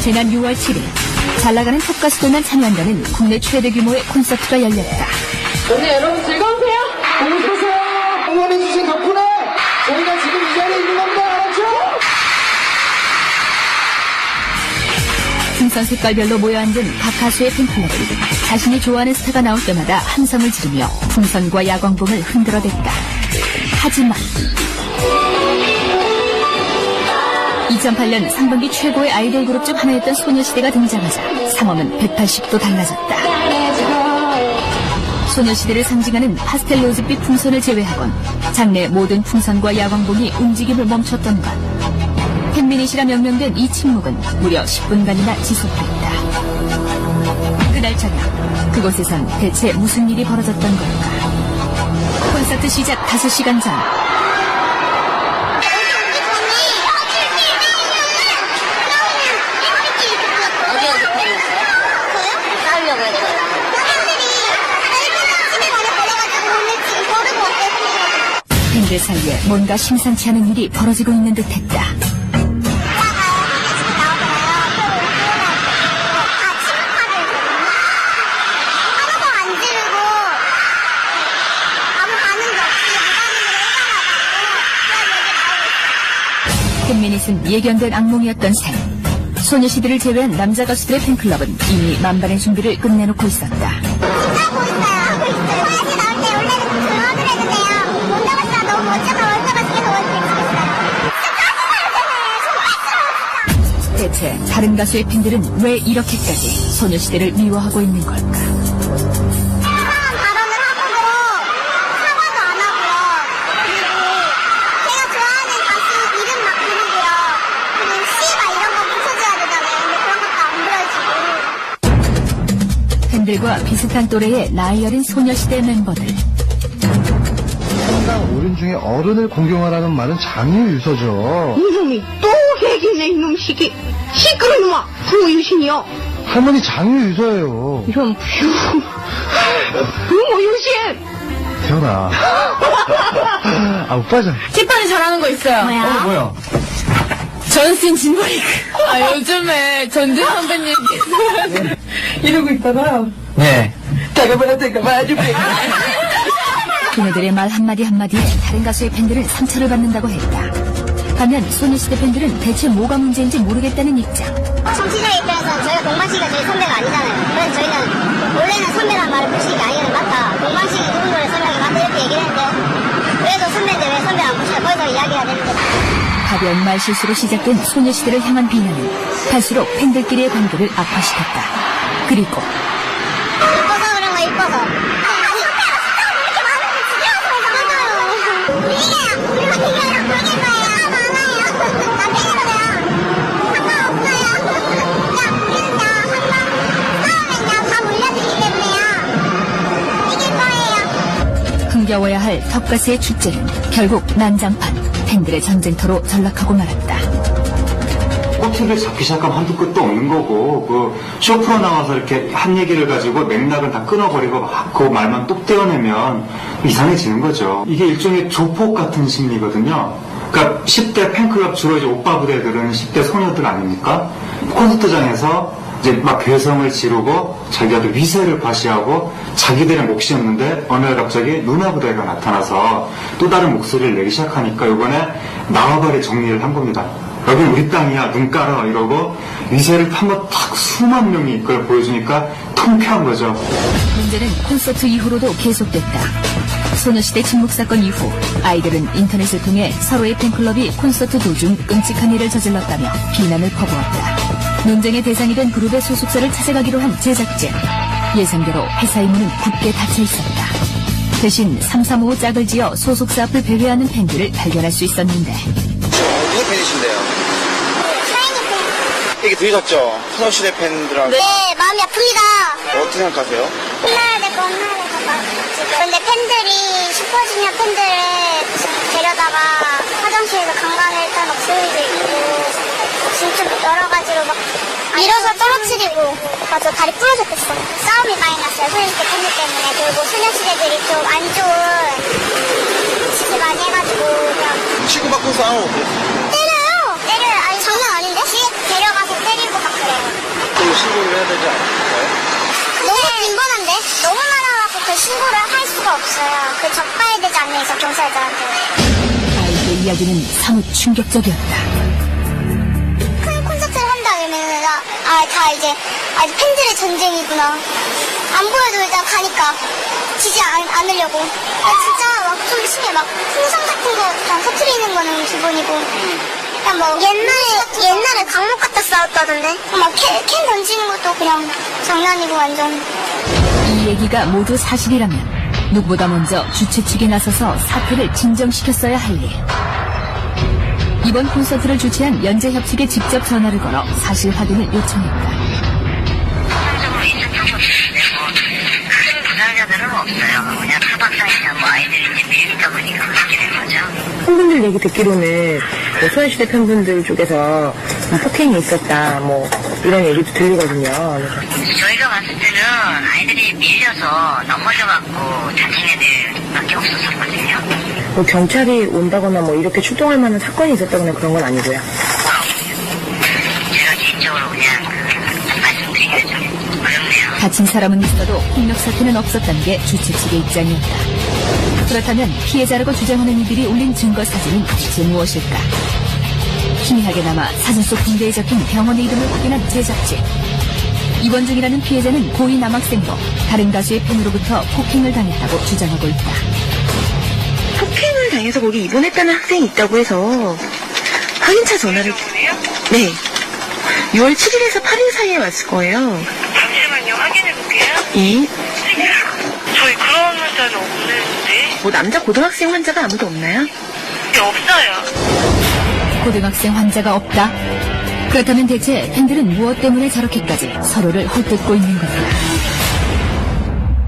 지난 6월 7일 잘나가는 톱가수들만 참여한다는 국내 최대 규모의 콘서트가 열렸다. 네, 여러분 즐거우세요? 보고 싶으세요? 응원해주신 덕분에 저희가 지금 이 자리에 있는 겁니다. 알았죠? 풍선 색깔별로 모여앉은 각 가수의 팬클럽은 자신이 좋아하는 스타가 나올 때마다 함성을 지르며 풍선과 야광봉을 흔들어댔다. 하지만 2008년 상반기 최고의 아이돌 그룹 중 하나였던 소녀시대가 등장하자 상황은 180도 달라졌다. 소녀시대를 상징하는 파스텔 로즈빛 풍선을 제외하곤 장내 모든 풍선과 야광봉이 움직임을 멈췄던 것. 팬미닛이라 명명된 이 침묵은 무려 10분간이나 지속됐다. 그날 저녁 그곳에선 대체 무슨 일이 벌어졌던 걸까? 콘서트 시작 5시간 전 팬들 사이에 뭔가 심상치 않은 일이 벌어지고 있는 듯했다. 팬미닛은 예견된 악몽이었던 셈. 소녀시대를 제외한 남자 가수들의 팬클럽은 이미 만반의 준비를 끝내놓고 있었다. 대체 다른 가수의 팬들은 왜 이렇게까지 소녀시대를 미워하고 있는 걸까? 팬들과 비슷한 또래의 나이 어린 소녀시대 멤버들. 상당 어른 중에 어른을 공경하라는 말은 장유유서죠. 이놈이 또 얘기네 이놈 시기. 시끄러 이놈아. 부유신이요. 할머니 장유유서예요. 이런 부유신. 태연아. 아 오빠잖아. 티파니 잘하는 거 있어요. 뭐야? 전신 진버리그. 요즘에 전진 선배님 이러고 있다가요. 네. 다가봐야 봐줄게. 그녀들의 말 한마디 한마디에 다른 가수의 팬들은 상처를 받는다고 했다. 반면 소녀시대 팬들은 대체 뭐가 문제인지 모르겠다는 입장. 청취자 입장에서 저희가 동방신기가 저희 선배가 아니잖아요. 그래서 저희는 원래는 선배란 말을 부르시는 게 아니라 맞다. 동방신기 누군 노래 선배가 맞다 이렇게 얘기를 했는데 그래도 선배인데 왜 선배 안 부르시냐 거기서 이야기가 되는 거다. 가벼운 말실수로 시작된 소녀시대를 향한 비난은 갈수록 팬들끼리의 관계를 악화시켰다. 그리고 이뻐서 그런 거 이뻐서. 아니 선배가 진짜 그렇게 많은데 집에 와서 맞아요. 우리가 이겨요. 이길 거예요. 많아요. 나 때리거든요. 상관없어요. 야 우리는요 싸우면요 다 물려주기 때문에요. 이길 거예요. 흥겨워야 할 톱가스의 축제는 결국 난장판. 팬들의 전쟁터로 전락하고 말았다. 꼬투리를 잡기 시작하면 한두 끝도 없는 거고, 쇼프로 나와서 이렇게 한 얘기를 가지고 맥락을 다 끊어버리고 막 그 말만 뚝 떼어내면 이상해지는 거죠. 이게 일종의 조폭 같은 심리거든요. 그러니까 10대 팬클럽 주로 이제 오빠 부대들은 10대 소녀들 아닙니까? 콘서트장에서 이제 막 괴성을 지르고 자기들 위세를 과시하고 자기들의 몫이었는데 어느 날 갑자기 누나 부대가 나타나서 또 다른 목소리를 내기 시작하니까 이번에 나와바리 정리를 한 겁니다. 여기 우리 땅이야 눈 깔아 이러고 위세를 한번 탁 수만 명이 그걸 보여주니까 통쾌한 거죠. 문제는 콘서트 이후로도 계속됐다. 소녀시대 침묵 사건 이후 아이들은 인터넷을 통해 서로의 팬클럽이 콘서트 도중 끔찍한 일을 저질렀다며 비난을 퍼부었다. 논쟁의 대상이 된 그룹의 소속사를 찾아가기로 한 제작진. 예상대로 회사의 문은 굳게 닫혀 있었다. 대신 3355 짝을 지어 소속사 앞을 배회하는 팬들을 발견할 수 있었는데 누구 팬이신데요? 사인이 팬. 얘기 들으셨죠? 소녀시대 팬들하고. 네 마음이 아픕니다. 어떻게 생각하세요? 혼나야 될 거 혼나야 될 거. 근데 팬들이 슈퍼주니어 팬들을 데려다가 화장실에서 강간했다는 목소리도 있고 진짜 여러 가지로 막 밀어서 떨어뜨리고 맞아 다리 부러졌댔어. 싸움이 많이 났어요 소녀시대 팬들 때문에. 그리고 소녀시대들이 좀 안 좋은 짓을 많이 해가지고 그냥 치고받고 싸워. 때려요. 아니 장난 아닌데? 데려가서 때리고 막 그래요. 없어요. 그 적발되지 않는 이상 경찰들한테. 아이들의 이야기는 사뭇 충격적이었다. 큰 콘서트를 한다 이러면 다 이제 팬들의 전쟁이구나. 안 보여도 일단 가니까 지지 않으려고. 진짜 막 좀 심해. 막 풍선 같은 거 다 터트리는 거는 기본이고. 그냥 뭐 옛날에 강목 갖다 싸웠다던데. 막 캔 던지는 것도 그냥 장난이고 완전. 이 얘기가 모두 사실이라면 누구보다 먼저 주최 측에 나서서 사태를 진정시켰어야 할 일. 이번 콘서트를 주최한 연재협 측에 직접 전화를 걸어 사실 확인을 요청했다. 통상적으로 인사청소 큰 부상자들은 없어요. 그냥 타박상이나 뭐 아이들이 이제 밀리다 보니까 그렇게 된 거죠. 팬분들 얘기 듣기로는 뭐 소녀시대 팬분들 쪽에서 폭행이 있었다 뭐 이런 얘기도 들리거든요. 저희가 봤을 때는 아이들이 밀려서 넘어져갖고 다친 애들밖에 없었거든요. 뭐 경찰이 온다거나 뭐 이렇게 출동할 만한 사건이 있었다거나 그런 건 아니고요. 제가 개인적으로 그냥 말씀드리기가 좀 어렵네요. 다친 사람은 있어도 폭력 사태는 없었다는 게 주최 측의 입장이었다. 그렇다면 피해자라고 주장하는 이들이 올린 증거 사진은 대체 무엇일까? 희미하게 남아 사진 속 군대에 적힌 병원의 이름을 확인한 제작진. 입원 중이라는 피해자는 고2 남학생으로 다른 가수의 팬으로부터 폭행을 당했다고 주장하고 있다. 폭행을 당해서 거기 입원했다는 학생이 있다고 해서 확인차 전화를 네 6월 7일에서 8일 사이에 왔을 거예요. 잠시만요. 확인해볼게요. 이 저희 그런 환자는 없는데. 뭐 남자 고등학생 환자가 아무도 없나요? 네, 없어요. 고등학생 환자가 없다? 그렇다면 대체 팬들은 무엇 때문에 저렇게까지 서로를 헐뜯고 있는 걸까?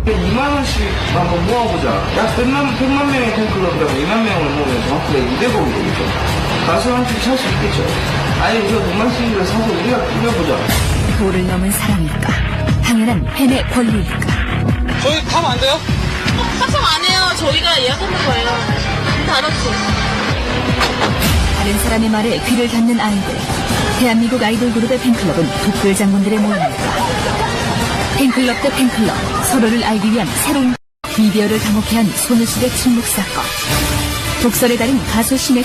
2만원씩 한번 모아보자. 약 100만 명의 팬클럽이라면 2만 명을 모으면 정확하게 200억이 되겠죠. 가수 한 팀 살 수 있겠죠. 아니, 우리가 100만씩을 사서 우리가 꾸며보자. 도를 넘은 사랑일까? 당연한 팬의 권리일까? 저희 가면 안 돼요? 합성 안 해요. 저희가 예약하는 거예요. 다 알았죠. 다른 사람의 말에 귀를 닫는 아이들. 대한민국 아이돌 그룹의 팬클럽은 독불 장군들의 모임일까? 팬클럽 대 팬클럽, 서로를 알기 위한 새로운 미디어를 감옥해 한 소녀시대 침묵 사건. 독설의 달인 가수 신혜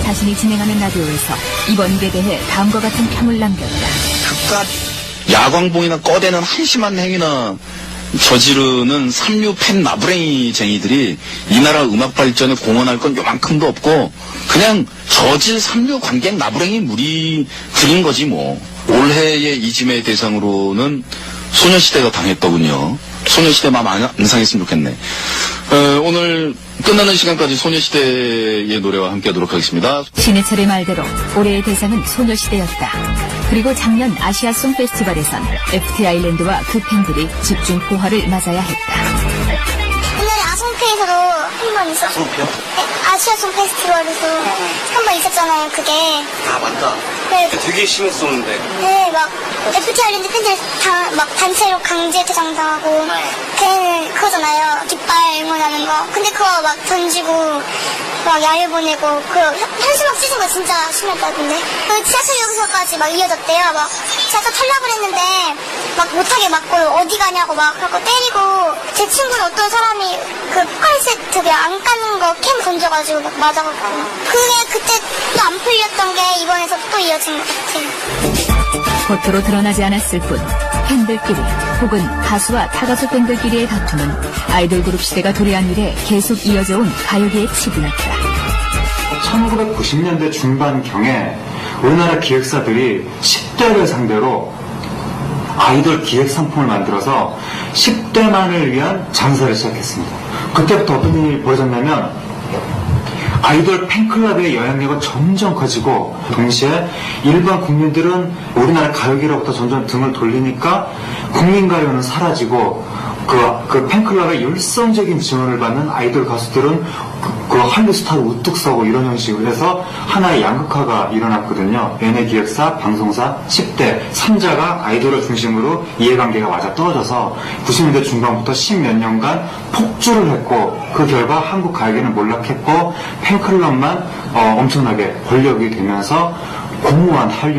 자신이 진행하는 라디오에서 이번 일에 대해 다음과 같은 평을 남겼다. 그깟 야광봉이나 꺼대는 한심한 행위나 저지르는 삼류 팬 나부랭이쟁이들이 이 나라 음악 발전에 공헌할 건 요만큼도 없고 그냥 저질 삼류 관객 나부랭이 무리들인 거지 뭐. 올해의 이짐의 대상으로는 소녀시대가 당했더군요. 소녀시대 마음 안 상했으면 좋겠네. 오늘 끝나는 시간까지 소녀시대의 노래와 함께하도록 하겠습니다. 신해철의 말대로 올해의 대상은 소녀시대였다. 그리고 작년 아시아송 페스티벌에선 FT 아일랜드와 그 팬들이 집중 포화를 맞아야 했다. 옛날에 아송패에서도 한 번 있었어요. 아송패요? 네, 아시아송 페스티벌에서 한 번 있었잖아요, 그게. 아 맞다. 네, 되게 심했었는데. 네, 막 FT 아일랜드 팬들 다 막 단체로 강제 퇴장당하고 걔는 그거잖아요. 깃발 응원하는 거. 근데 그거 막 던지고 막 야유 보내고 그 현수막 찢은 거 진짜 심했다던데. 그 지하철역에서까지 막 이어졌대요. 막 지하철 탈락을 했는데 막 못하게 막고 어디 가냐고 막 그러고 때리고 제 친구는 어떤 사람이 그 포칼 세트 그냥 안 까는 거 캠 던져가지고 막 맞아갖고 그게 그때 또 안 풀렸던 게 이번에서 또 이어진 것 같아요. 겉으로 드러나지 않았을 뿐 팬들끼리 혹은 가수와 타가수 팬들끼리의 다툼은 아이돌 그룹 시대가 도래한 이래 계속 이어져온 가요계의 치부였다. 1990년대 중반경에 우리나라 기획사들이 10대를 상대로 아이돌 기획 상품을 만들어서 10대만을 위한 장사를 시작했습니다. 그때부터 어떤 일이 벌어졌냐면 아이돌 팬클럽의 영향력은 점점 커지고 동시에 일반 국민들은 우리나라 가요계로부터 점점 등을 돌리니까 국민가요는 사라지고 그 팬클럽의 열성적인 지원을 받는 아이돌 가수들은 그 한류 스타를 우뚝 서고 이런 형식으로 해서 하나의 양극화가 일어났거든요. 연예기획사, 방송사, 10대, 3자가 아이돌을 중심으로 이해관계가 맞아 떨어져서 90년대 중반부터 10몇 년간 폭주를 했고 그 결과 한국 가요계는 몰락했고 팬클럽만 엄청나게 권력이 되면서 고무한 한류